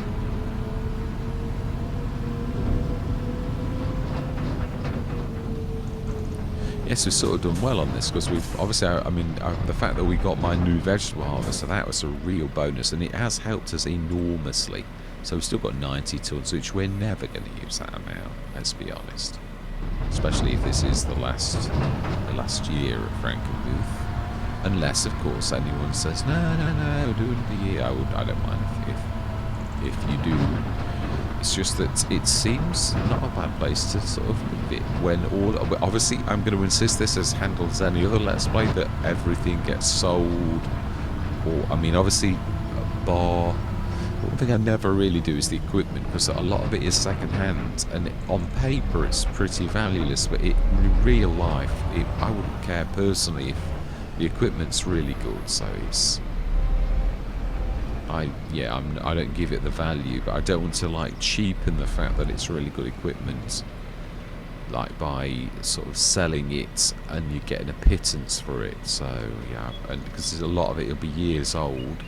Yes, we've sort of done well on this, because we've obviously, the fact that we got my new vegetable harvester, that was a real bonus, and it has helped us enormously. So we've still got 90 tons, which we're never going to use that amount, let's be honest. Especially if this is the last year of Frankenmuth. Unless, of course, anyone says, no, do it the year. I don't mind if you do. It's just that it seems not a bad place to sort of leave it. When obviously, I'm going to insist this as handled as any other Let's Play, that everything gets sold. Or, I mean, obviously, bar. One thing I never really do is the equipment, because a lot of it is second hand, and on paper it's pretty valueless, but in real life, I wouldn't care personally if the equipment's really good. So it's, I don't give it the value, but I don't want to like cheapen the fact that it's really good equipment, like by sort of selling it and you're getting a pittance for it. So yeah, and because a lot of it will be years old,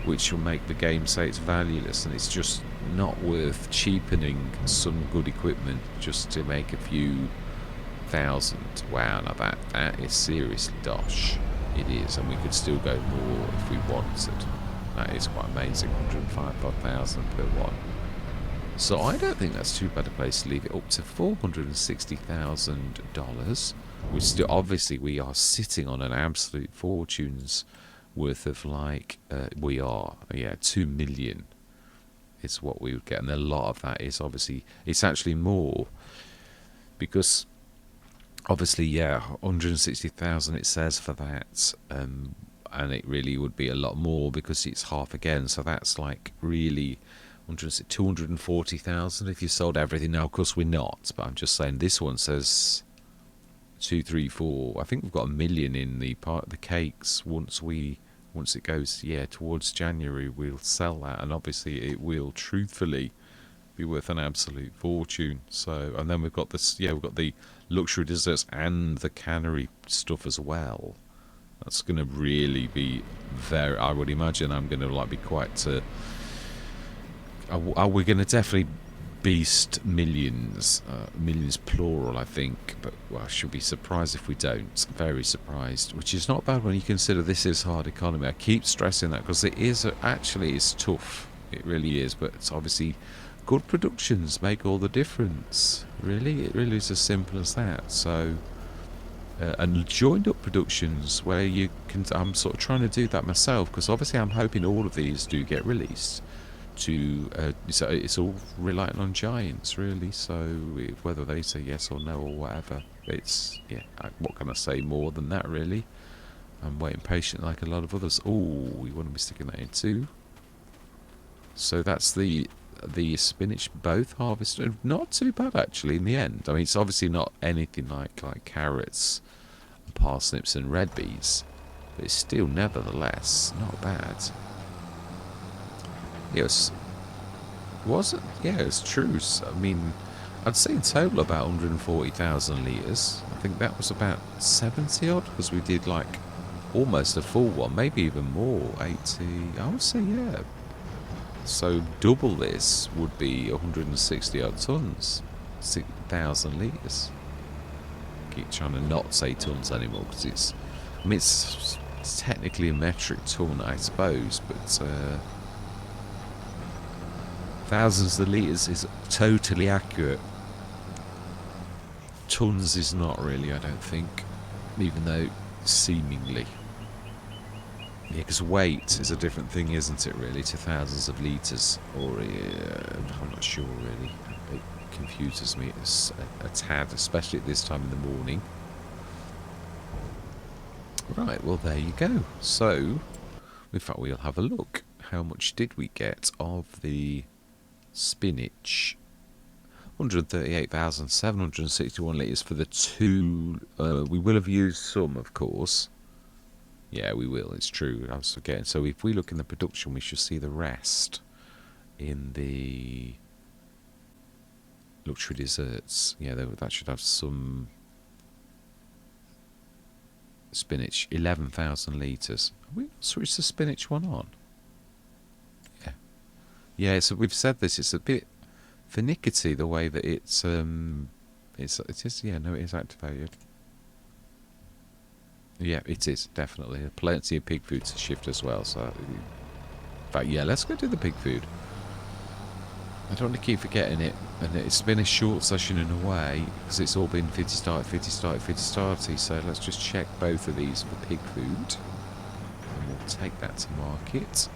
which will make the game say it's valueless, and it's just not worth cheapening some good equipment just to make a few thousand. Wow, now that is seriously dosh. It is, and we could still go more if we wanted. That is quite amazing, 105,000 per one. So I don't think that's too bad a place to leave it, up to $460,000. Which still, obviously, we are sitting on an absolute fortune's worth of, like, 2 million is what we would get, and a lot of that is obviously, it's actually more, because obviously, 160,000 it says for that, and it really would be a lot more because it's half again, so that's like really 240,000 if you sold everything. Now, of course, we're not, but I'm just saying this one says 2, 3, 4. I think we've got 1 million in the cakes. Once it goes towards January, we'll sell that, and obviously it will truthfully be worth an absolute fortune. So, and then we've got this, we've got the luxury desserts and the cannery stuff as well. That's going to really be very, I would imagine I'm going to like be quite we're going to definitely beast millions plural, I think, but I should be surprised if we don't. Very surprised, which is not bad when you consider this is hard economy. I keep stressing that because it is actually is tough. It really is, but it's obviously good productions make all the difference. Really, it really is as simple as that. So, and joined up productions where you can. I'm sort of trying to do that myself, because obviously I'm hoping all of these do get released. So it's all relying on giants, really. So whether they say yes or no or whatever, it's what can I say more than that, really? I'm waiting patient like a lot of others. Oh, we want to be sticking that in too. So that's the spinach both harvested. Not too bad actually in the end. I mean, it's obviously not anything like carrots, and parsnips and red beets, but it's still nevertheless not bad. Yes, was it? Yeah, it's true. I mean, I'd say in total about 140,000 litres. I think that was about 70 odd, because we did like almost a full one, maybe even more, 80. I would say, yeah. So double this would be 160 odd tons, 6,000 litres. Keep trying to not say tons anymore, because it's It's technically a metric ton, I suppose, but thousands of litres is totally accurate. Tons is not really, I don't think, even though seemingly. Yeah, because weight is a different thing, isn't it, really, to thousands of litres? Or, I'm not sure, really. It confuses me a tad, especially at this time in the morning. Right, well, there you go. So, in fact, we'll have a look. How much did we get of the spinach? 138,761 litres for the two. We will have used some, of course. Yeah, we will, it's true. I was forgetting. So if we look in the production, we should see the rest in the luxury desserts. Yeah, that should have some spinach. 11,000 litres. Have we switched the spinach one on? Yeah. Yeah, so we've said this. It's a bit finicky the way that it is. Yeah, no, it is activated. Yeah, it is, definitely. Plenty of pig food to shift as well. So, but yeah, let's go do the pig food. I don't want to keep forgetting it. And it's been a short session in a way, because it's all been 50 start, 50 start, 50 starty. So let's just check both of these for pig food. And we'll take that to market.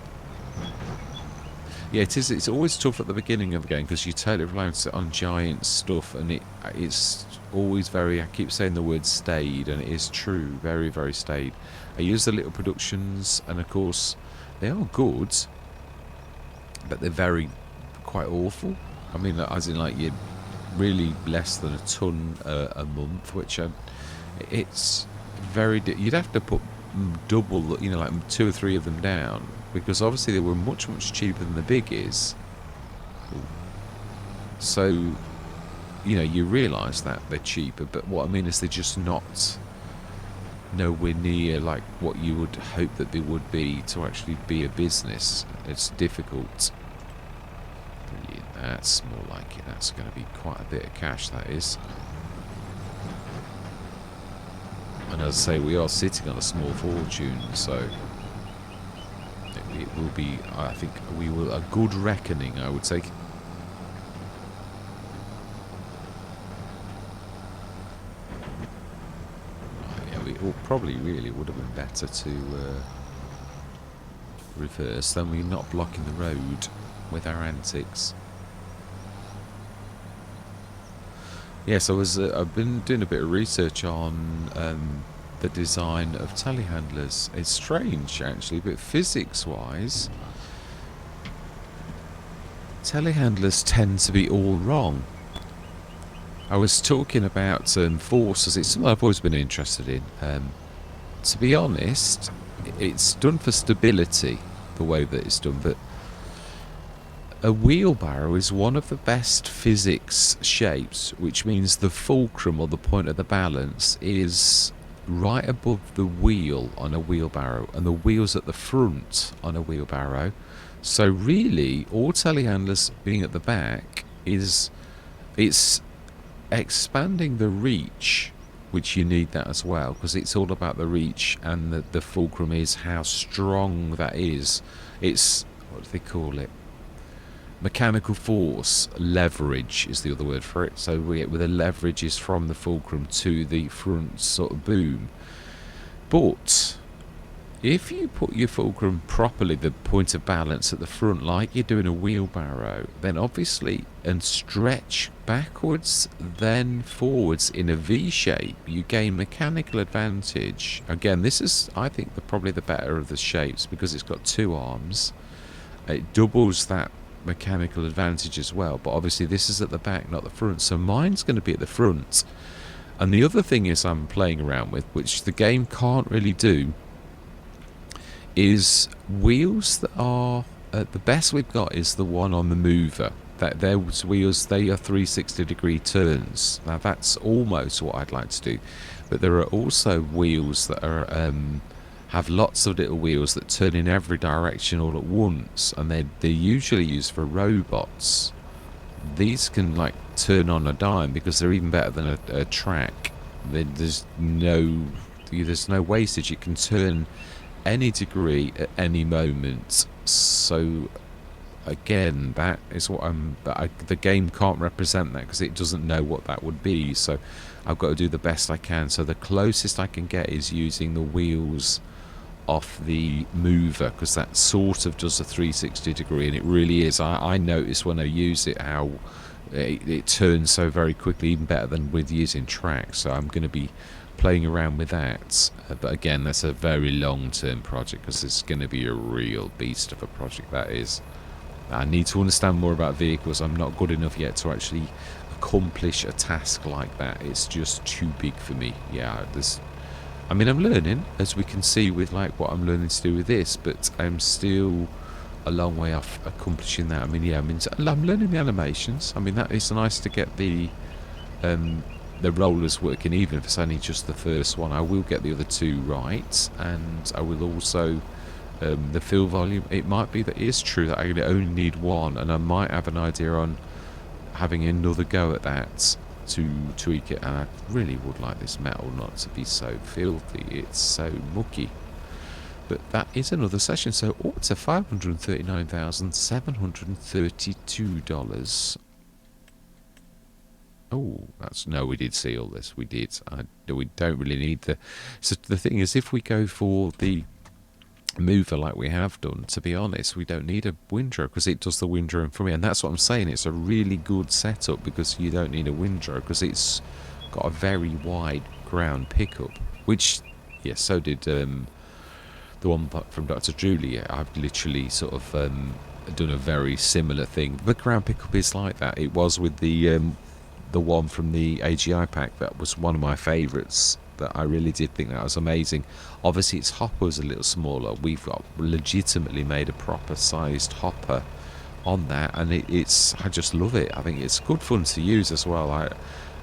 Yeah, it is. It's always tough at the beginning of the game because you're totally reliant on giant stuff, and it's always very. I keep saying the word "stayed," and it is true, very, very stayed. I use the little productions, and of course, they are good, but they're quite awful. I mean, as in, like, you're really less than a ton a month, which it's very. You'd have to put double, like 2 or 3 of them down. Because obviously they were much, much cheaper than the big is. So, you realise that they're cheaper, but what I mean is they're just not nowhere near like what you would hope that they would be to actually be a business. It's difficult. Brilliant. That's more like it. That's going to be quite a bit of cash, that is. And as I say, we are sitting on a small fortune, so it will be, I think, a good reckoning, I would say. Yeah, probably really would have been better to reverse, then we're not blocking the road with our antics. Yes, I've been doing a bit of research on the design of telehandlers. It's strange, actually, but physics-wise, telehandlers tend to be all wrong. I was talking about forces. It's something I've always been interested in. To be honest, it's done for stability, the way that it's done, but a wheelbarrow is one of the best physics shapes, which means the fulcrum, or the point of the balance, is right above the wheel on a wheelbarrow, and the wheel's at the front on a wheelbarrow. So really, all telehandlers being at the back it's expanding the reach, which you need that as well, because it's all about the reach, and the fulcrum is how strong that is. It's, what do they call it? Mechanical force leverage is the other word for it. So where the leverage is from the fulcrum to the front sort of boom. But if you put your fulcrum properly, the point of balance at the front, like you're doing a wheelbarrow, then obviously, and stretch backwards then forwards in a V shape, you gain mechanical advantage. Again, this is, I think, probably the better of the shapes, because it's got 2 arms. It doubles that mechanical advantage as well, but obviously this is at the back, not the front, so mine's going to be at the front. And the other thing is I'm playing around with, which the game can't really do, is wheels that are the best we've got is the one on the mover. That those wheels, they are 360-degree turns. Now that's almost what I'd like to do, but there are also wheels that are have lots of little wheels that turn in every direction all at once, and they're usually used for robots. These can like turn on a dime because they're even better than a track. There's no wastage. You can turn any degree at any moment. So again, that is what the game can't represent that because it doesn't know what that would be. So I've got to do the best I can. So the closest I can get is using the wheels off the mover, because that sort of does a 360 degree, and it really is. I notice when I use it how it turns so very quickly, even better than with using track. So I'm going to be playing around with that, but again, that's a very long-term project because it's going to be a real beast of a project. That is, I need to understand more about vehicles. I'm not good enough yet to actually accomplish a task like that. It's just too big for me. Yeah, I'm learning, as we can see with like what I'm learning to do with this, but I'm still a long way off accomplishing that. I'm learning the animations. That is nice to get the rollers working, even if it's only just the first one. I will get the other two right, and I will also the fill volume. It might be that it is true that I only need one, and I might have an idea on having another go at that to tweak it. And I really would like this metal not to be so filthy. It's so mucky. But that is another session. So it's a $539,732. Oh, we did see all this. We did. We don't really need the. So the thing is, if we go for the mover like we have done, to be honest, we don't need a windrow because it does the windrow for me, and that's what I'm saying. It's a really good setup because you don't need a windrow because it's got a very wide ground pickup, which so did the one from Dr. Julia. I've literally sort of done a very similar thing. The ground pickup is like that. It was with the one from the AGI pack. That was one of my favourites. That I really did think that was amazing. Obviously its hopper was a little smaller. We've got legitimately made a proper sized hopper on that, and I just love it. I think it's good fun to use as well. I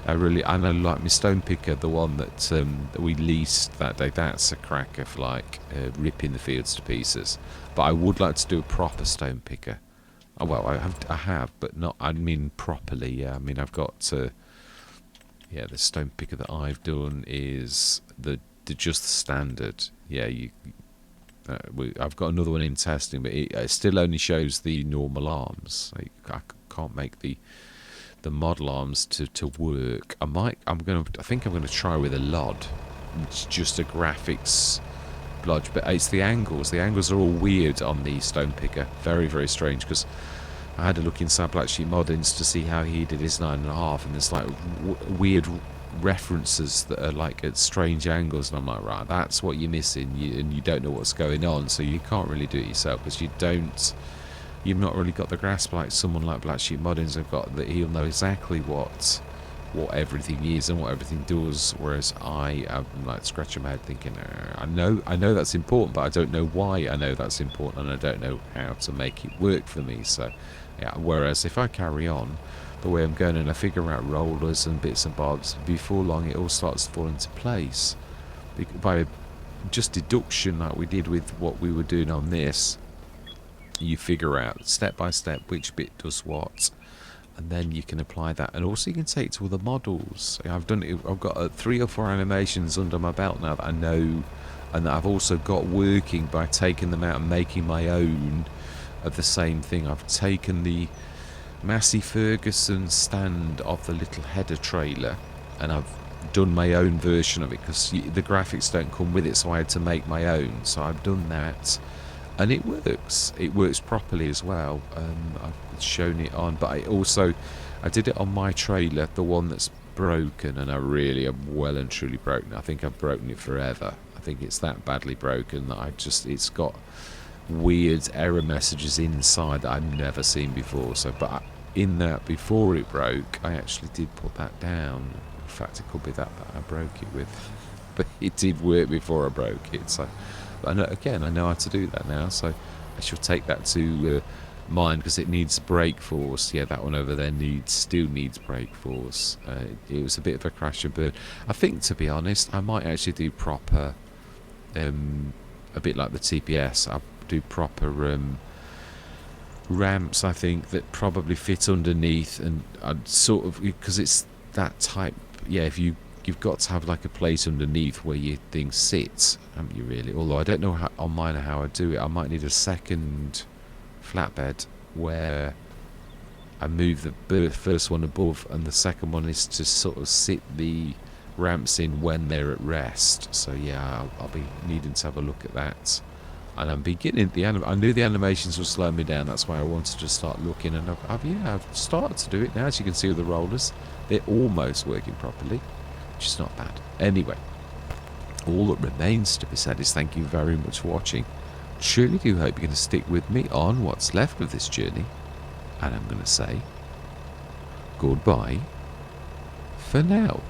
know, like my stone picker, the one that we leased that day, that's a cracker for like ripping the fields to pieces. But I would like to do a proper stone picker. Well, I have, but not. Properly. Yeah, I've got the stone picker that I've done is the just the standard. Yeah, I've got another one in testing, but it still only shows the normal arms. I can't make the model arms to work. I think I'm gonna try with a LOD. It's just a graphics blodge, but it's the angles. The angles are all weird on the stone picker. Very, very strange, because I had a look inside Black Sheep Moddings to see how he did his 9.5, and there's like weird references that are like at strange angles, and I'm like, right, that's what you're missing, and you don't know what's going on, so you can't really do it yourself because you've not really got the grasp like someone like Black Sheep Moddings have got, that he'll know exactly what everything is and what everything does, whereas I'm like scratching my head thinking, I know that's important, but I don't know why I know that's important, and I don't know how to make it work for me. So yeah, whereas if I carry on the way I'm going and I figure out rollers and bits and bobs, before long it all starts to fall into place by just deduction, like we did with what we were doing on this. You figure out step by step which bit does what, and then you can apply that, and also you can take it to other models. I've done it. I've got 3 or 4 animations under my belt now that I know, and that I've also got working by taking them out and making my own of the same thing. I've taken the Massey Ferguson stand of the little header trailer, and I've done my own version of it because the graphics don't come with it, so I had to make my own. So I've done that, and it works. It works properly as well. I've shown it on, but I did it on my trailer, the one that's broken, and I really am well and truly broken. I think I've broken it forever. I think it's that badly broken that it's got weird error messages inside that I've never seen before. So, but in that, before it broke, I actually did put that down. In fact, it could be that I broke it with, but it did work before I broke it. So, but I know how to do that now. So I shall take that to mine because it needs brake force. Yeah, that one over there still needs brake force. It was a bit of a crash and burn. I think, to be honest, I might actually do proper, a bit like the TPS. I'll do proper ramps, I think, that probably fit underneath, and I'd sort of, because it's that type. Yeah, if you you've got to have like a place underneath where your thing sits, haven't you really? Although I don't know how, on mine how I do it. I might need a second flatbed where I move the first one above and the second one is to sort of sit the ramps in when they're at rest. So yeah, I'll be needing to have a look at that. And I'm beginning I knew the animations were slowing me down. That's why I wanted to start looking, and I've started to do it now. As you can see with the rollers, they're almost working properly, which is not bad. Anyway, all that remains to be said is thank you very much for watching. Surely do hope you're going to stick with me on what's left of this journey, and I'm going to say goodbye for now.